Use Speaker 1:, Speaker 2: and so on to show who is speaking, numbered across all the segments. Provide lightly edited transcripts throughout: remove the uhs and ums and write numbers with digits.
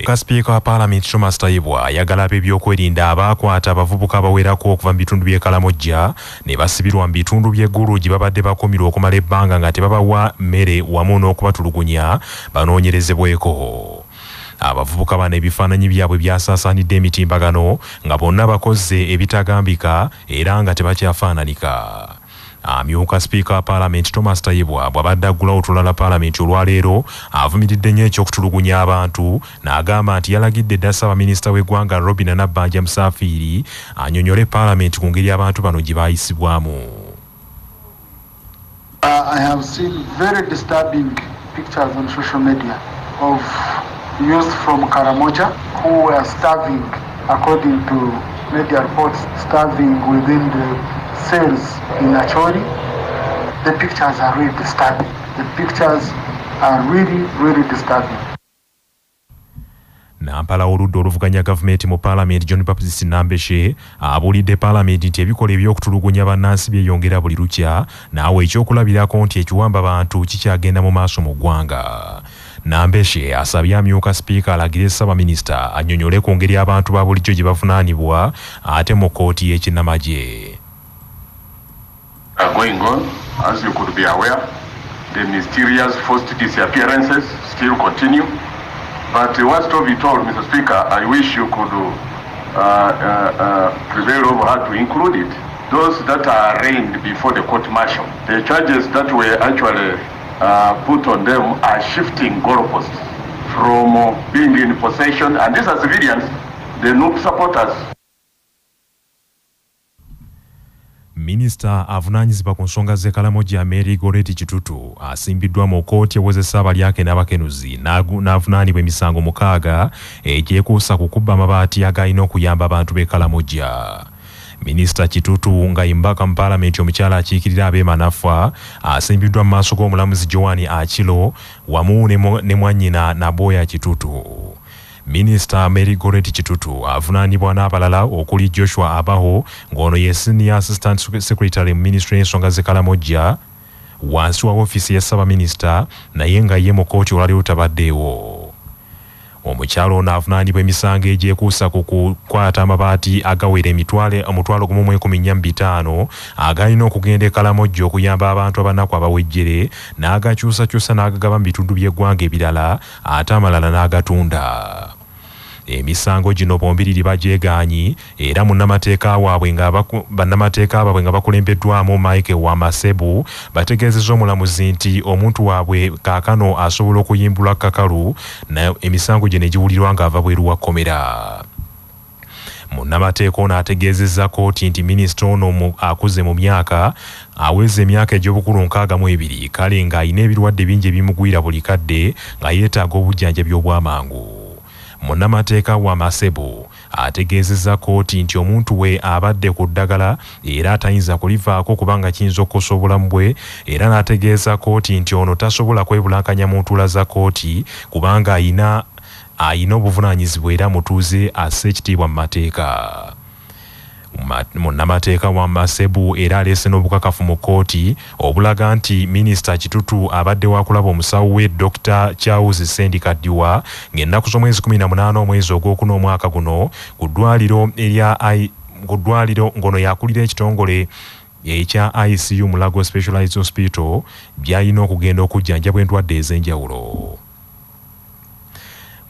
Speaker 1: Amyuka Speaker wa Parliament Thomas Tayibwa yagala ab'ebyokwerinda abakwata abavubuka abawerako okuva mu bitundu by'e Karamojja ne basibirwa mu bitundu by'eggulu gye babadde bakumirwa okumala ebbanga nga tebabawa mmere wamu n'okubatulugunya banoonyerezebweko. Abavubuka bano ebifaananyi byabwe byasaasaanidde emitimbagano nga bonna bakoze ebitagambika era nga tebakyafaananika. Amyuka Speaker wa Parliament Thomas Tayibwa bw'abadde aggulawo olutula Parliament olwaleero avumiridde nnyo eky'okutulugunya abantu n'agamba nti yalagidde dda Ssaabaminisita w'eggwanga Robinah Nabbanja Musafiri annyonnyole Parliament ku ngeri abantu bano gye baayisibwamu.
Speaker 2: I have seen very disturbing pictures on social media of youth from Karamojja who were starving, according to media reports, starving within the cells in Acholi. The pictures are really disturbing. The pictures are really disturbing.
Speaker 1: Nampala oludda oluvuganya gavumenti mu Parliament John Baptist Nambeshe abuulidde Parliament nti ebikola eby'okutulugunya bannansi byeyongera buli lukya naawe ekyokulabirako nti ekiwamba bantu kikyagenda mu maaso mu ggwanga. Nambeshe asabye amyuka Speaker alagire Ssaabaminisita annyonnyole ku ngeri abantu ba bulijjo gye bavunaanibwa ate mu kkooti y'ekinnamagye.
Speaker 3: Going on, as you could be aware, the mysterious forced disappearances still continue. But what's to be told, Mr. Speaker, I wish you could prevail over her to include it. Those that are arraigned before the court martial, the charges that were actually put on them are shifting goalposts from being in possession, and these are civilians, the NUP supporters.
Speaker 1: Minisita avunaanyizibwa ku nsonga z'e Karamojja Mary Goreti Kitutu asimbiddwa mu kkooti ewozesa abalyake n'abakenuzi n'avunaanibwa emisango 6 egyekuusa ku kubba amabaati agalina okuyamba abantu b'e Karamojja. Minisita Kitutu nga imbaka mu Parliament omukyala akiikirira ab'emanafa asimbiddwa mu maaso g'omulamuzi Joani Akilo wamu ne mwannyina Naboya Kitutu. Minisita Mary Goreti Kitutu avunaanibwa n'abalala okuli Joshua Abaho ng'ono ye Senior Assistant Secretary mu Ministry y'ensonga z'e Karamojja wansi wa ofiisi ya Ssaabaminisita naye nga ye mu kkooti olwaleero tabaddeewo. Omukyalo ono avunaanibwa emisango egyekuusa ku kukwata amabaati agawera omutwalo 1,145 agalina okugenda e Karamojja okuyamba abantu abanaku abawejjere n'agakyusakyusa n'agagaba mu bitundu by'eggwanga ebirala ate amalala n'agatunda. Emisango gino bombiriri bagyegaanyi era bannamateeka baabwe nga bakulembeddwamu Mike Wamasebu bategeezezza omulamuzi nti omuntu waabwe kaakano asobola okuyimbulwa kakalu na emisango gye ne giwulirwa ng'ava bweru wa kkomera. Munnamateeka ono ategeezezza kkooti nti minisita ono akuze mu myaka aweze emyaka egy'obukulu 62 kale ng'alina ebirwadde bingi ebimugwira buli kadde nga yeetaaga obujjanjabi obw'amangu. Munnamateeka wa Masebu ategeezezza kkooti nti omuntu we abadde ku ddagala era atayinza kulivaako kubanga kiyinza okukosa obulamu bwe era n'ategeeza kkooti nti ono tasobola kwebulankanya mu ntuula za kkooti kubanga ayina obuvunaanyizibwa era mutuuze asse ekitiibwa mu mateeka. Munnamateeka wa Masebu era aleese n'obukakafu mu kkooti obulaga nti minisita Kitutu abadde waakulaba omusawo we Dr. Charles Sendikaddiwa ng'ennaku z'omwezi 18 omwezi ogwokuna omwaka guno ku ddwaliro ngono yakulira ekitongole ekya ICU Mulago Specialized Hospital by'alina okugenda okujjanjabwa endwadde ez'enjawulo.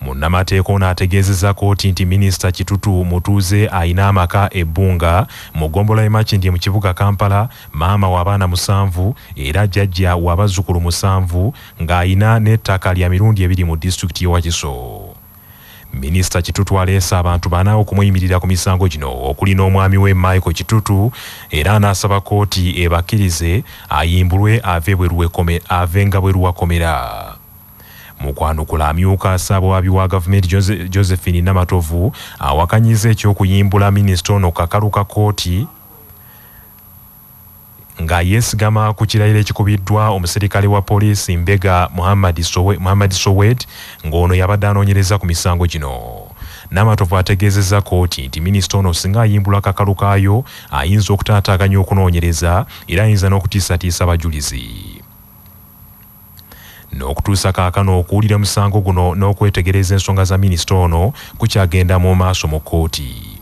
Speaker 1: Munnamateeka ono ategeezezza kkooti nti minisita Kitutu mutuuze ayina amaka ebbunga mu ggombolola y'e Makindye mu kibuga Kampala, maama w'abaana 7 era jjajja w'abazzukulu 7 ng'ayina n'ettaka lya mirundi 2 mu disitulikiti y'e Wakiso. Minisita Kitutu aleese abantu 4 okumuyimirira ku misango gino okuli n'omwami we Michael Kitutu era n'asaba kkooti ebakkirize ayimbulwe ave nga bweru wa kkomera. Mu kwanukula amyuka Ssaabawaabi wa gavumenti Josephine Namatovu awakanyiza ekyokuyimbula minisita ono kakalu ka kkooti nga yeesigama ku kirayiro ekikubiddwa omuserikale wa poliisi Mbega Muhammad Sowet ng'ono yabadde anoonyereza ku misango gino. Namatovu ategeezezza kkooti nti minisita ono singa ayimbulwa kakalu kaayo ayinza okutaataaganya okunoonyereza era ayinza n'okutiisatiisa abajulizi. n'okutuusa kaakano okuwulira musango guno n'okwetegereza ensonga za minisita ono kukyagenda mu maaso mu kkooti.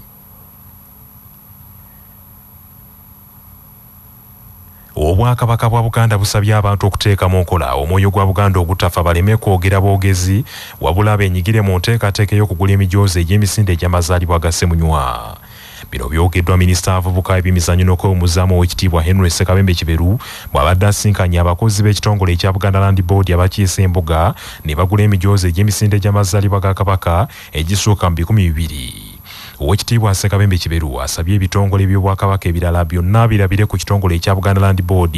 Speaker 1: Obwakabaka bwa Buganda busabye abantu okuteekamu nkola omwoyo gwa Buganda ogutafa baleme kwogera boogezi wabula beenyigire mu nteekateeka y'okugula emijoozi egy'emisinde egy'amazaalibwa ga Ssemunywa. Bino byogeddwa minisita avubuka ebyemizannyo n'okwewumuzaamu ow'ekitiibwa Henry Ssekabembe Kiberu bw'abadde asinkanye abakozi b'ekitongole ekya Buganda Land Board abakiise embuga ne bagula emijoozi egy'emisinde egy'amazaalibwa ga Kabaka egisukka mu 200. Ow'ekitiibwa Ssekabembe Kiberu asabye ebitongole by'Obwakabaka ebirala byonna birabire ku kitongole ekya Buganda Land Board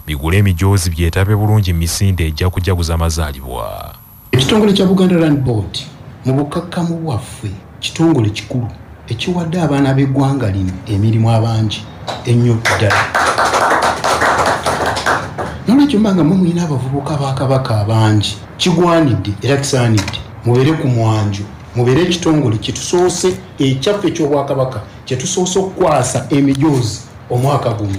Speaker 1: bigule emijoozi byetabe bulungi mu misinde ejja kujaguza amazaalibwa.
Speaker 4: Ekitongole kya Buganda Land Board mu bukakkamu bwaffe kitongole kikulu ekiwadde abaana b'eggwanga lino emirimu abangi ennyo ddala. Nolwekyo mbanga muyina abavubuka ba Kabaka abangi kigwanidde era kisaanidde mubeere ku mwanjo mubeere ekitongole kitusoose ekyaffe eky'Obwakabaka kyetusoose okukwasa emijoozi omwaka guno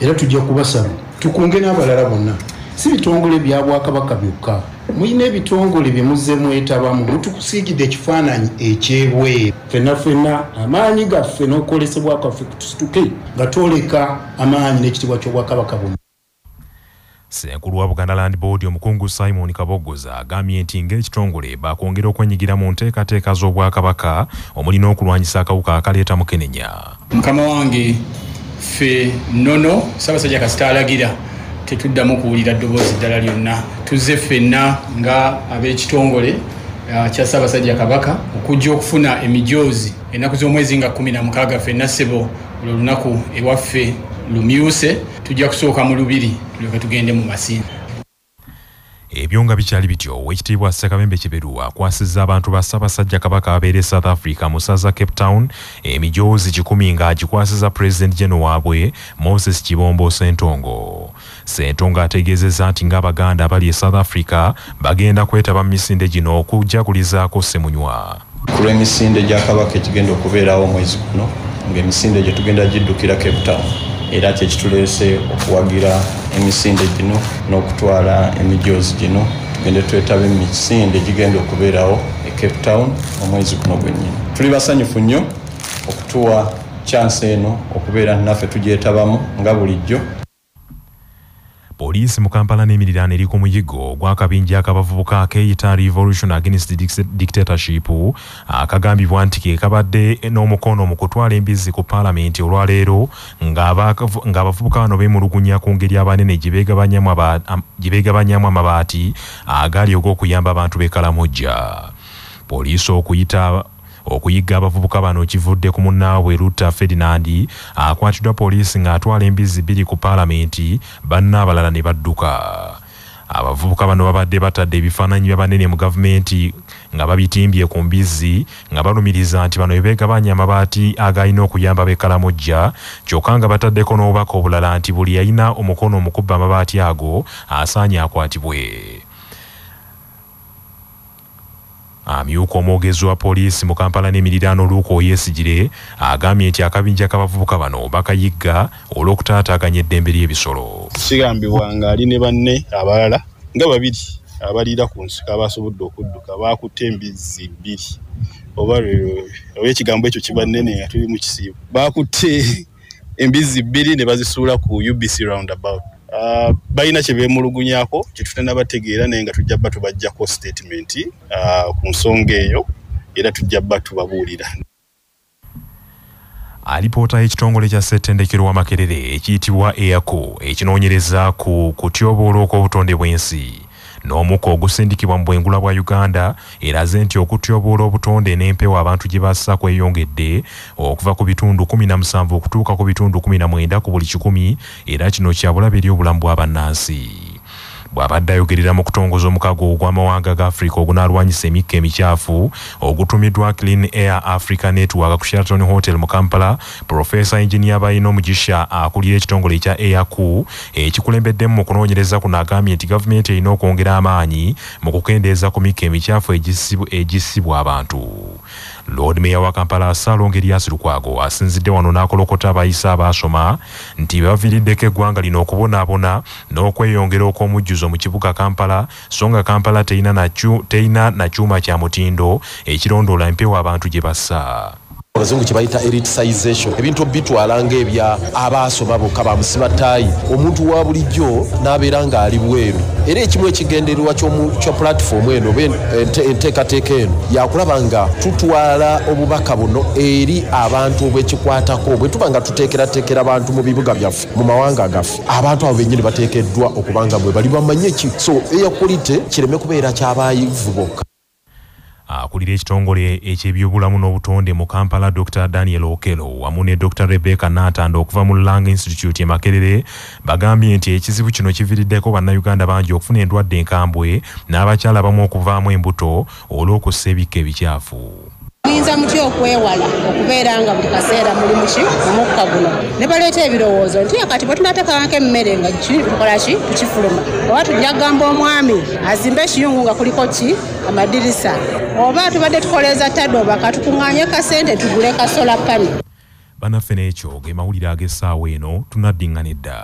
Speaker 4: era tujja kubasaba tukunge n'abalala bonna si bitongole bya Bwakabaka byokka muyina ebitongole bye muzze mwetabamu mutukusiigidde ekifaananyi ekyebweru ffenna amaanyi gaffe n'okwolesebwa kwaffe tusituke nga twoleka amaanyi n'ekitiibwa ky'Obwakabaka bonna.
Speaker 1: Ssenkulu wa Buganda Land Board omukungu Simon Kabogoza agambye nti ng'ekitongole bakwongera okwenyigira mu nteekateeka z'Obwakabaka omuli n'okulwanyisa akawuka akaleeta mukenenya.
Speaker 5: Mukama wange ffe nnono Ssaabasajja kasita alagira tetuddamu kuwulira ddoboozi ddala lyonna tuzze ffenna nga ab'ekitongole kya Ssaabasajja Kabaka okujja okufuna emijoozi ennaku z'omwezi nga 16 ffenna ssebo olwo lunaku ewaffe lumyuse tujja kusooka mu lubiri tulyoke tugende mu Masindi.
Speaker 1: Ebyo nga bikyali bityo ow'ekitiibwa Ssekabembe Kiberu akwasizza abantu ba Ssaabasajja Kabaka abeera South Africa mu ssaza Cape Town emijoozi 10 ng'agikwasizza President General waabwe Moses Kibombo Ssentongo. Ssentongo ategeezezza nti ng'Abaganda abali e South Africa bagenda kwetaba mu misinde gino okujagulizaako Ssemunywa.
Speaker 6: Ku lw'emisinde gya Kabaka ekigenda okubeerawo omwezi guno ng'emisinde gye tugenda giddukira Cape Town era kyekituleese okuwagira emisinde gino n'okutwala emijoozi gino tugende twetaba emisinde gigenda okubeerawo e Cape Town omwezi guno gwennyini. Tuli basanyufu nnyo okutuwa chance eno okubeera naffe tugyetabamu nga bulijjo.
Speaker 1: Poliisi mu Kampala n'emiriraano eri ku muyigo gw'akabinja akabavubuka akeeyita Revolution Against Dictatorship akagambibwa nti ke kabadde n'omukono mu kutwala embizzi ku paalamenti olwaleero ng'abavubuka bano beemulugunya ku ngeri abanene gye beegabanyamu amabaati agali og'okuyamba abantu b'e Karamojja. Poliisi okuyiga abavubuka bano kivudde ku munnaabwe Ruta Ferdinand akwatiddwa poliisi ng'atwala embizzi 2 ku paalamenti banna abalala ne badduka. Abavubuka bano babadde batadde ebifaananyi by'abanene mu gavumenti nga babitimbye ku mbizzi nga balumiriza nti bano beegabanya amabaati agalina okuyamba b'e Karamojja kyokka nga bataddeko n'obubaka obulala nti buli yalina omukono mu kubba amabaati ago asaanye akwatibwe. Amyuka omwogezi wa poliisi mu Kampala n'emiriraano Luuka Oyesigire agambye nti akabinja k'abavubuka bano bakayigga olw'okutaataaganya eddembe ly'ebisolo.
Speaker 7: Kigambibwa ng'ali ne banne abalala nga 2 abaliira ku nsiko abasobodde okudduka bakutte embizzi 2 oba ekigambo ekyo kiba nnene nga tuli mu kisiibo bakutte embizzi 2 ne bazisuula ku UBC roundabout. Balina kye beemulugunyako kye tutanabategeera naye nga tujja bba tubajjako statement ku nsonga eyo era tujja bba tubabuulira.
Speaker 1: Alipoota y'ekitongole kya ssettendekero wa Makerere ekiyitibwa EACO ekinoonyereza ku kutyoboola okw'obutonde bw'ensi n'omukka ogusindikibwa mu bwengula bwa Uganda eraze nti okutyoboola obutonde n'empewo abantu gye bassa kweyongedde okuva ku bitundu 17 okutuuka ku bitundu 19 ku buli 100 era kino kya bulabe eri obulamu bw'abannansi. Bw'abadde ayogerera mu kutongoza omukago ogw'amawanga ga Africa ogunaalwanyisa emikka emikyafu ogutumiddwa Clean Air Africa Network ku Sheraton Hotel mu Kampala, Professor Engineer Bayino Mugisha akulira ekitongole ekya EACO ekikulembeddemu mu kunoonyereza kuno agambye nti gavumenti erina okwongera amaanyi mu kukendeeza ku mikka emikyafu egissibwa abantu. Lord Mayor wa Kampala Salonge Elias Lukwago asinzidde wano n'akolokota abayisa abaasoma nti baviiriddeko eggwanga lino okubonaabona n'okweyongera okw'omujjuzo mu kibuga Kampala so nga Kampala terina na kyuma kya mutindo ekirondoola empewo abantu gye bassa.
Speaker 8: Abazungu kibayita elitisization ebintu bitwala ng'ebya abaasoma bokka bamusiba ttaayi omuntu wa bulijjo n'abeera ng'ali bweru era ekimu ekigendererwa kya pulatifomu eno enteekateeka eno yakulaba nga tutwala obubaka buno eri abantu obwekikwatako bwe tuba nga tuteekerateekera abantu mu bibuga byaffe mu mawanga gaffe abantu abo bennyini bateekeddwa okuba nga bwe bali bamanye ki so eyakulite kireme kubeera ky'abaayivu bokka.
Speaker 1: Akulira ekitongole eky'ebyobulamu n'obutonde mu Kampala Dr. Daniel Okelo wamu ne Dr. Rebecca Natanda okuva mu Langa Institute e Makerere bagambye nti ekizibu kino kiviiriddeko bannayuganda bangi okufuna endwadde enkambwe n'abakyala bamu okuvaamu embuto olw'okussa ebikka ebikyafu.
Speaker 9: Muyinza mutya okwewala okubeera nga buli kaseera muli muki omukka guno ne baleeta ebirowoozo nti akati bwe tunateekako emmere nga tukola ki tukifuluma oba tujja kugamba omwami azimbe ekiyungu nga kuliko ki amadirisa oba tubadde tukoleeza ttadde oba katukuŋŋaanye kasente tugule kasola pani.
Speaker 1: Bannaffe n'ekyo ge mawulire ag'essaawa eno tunaddiŋŋana edda.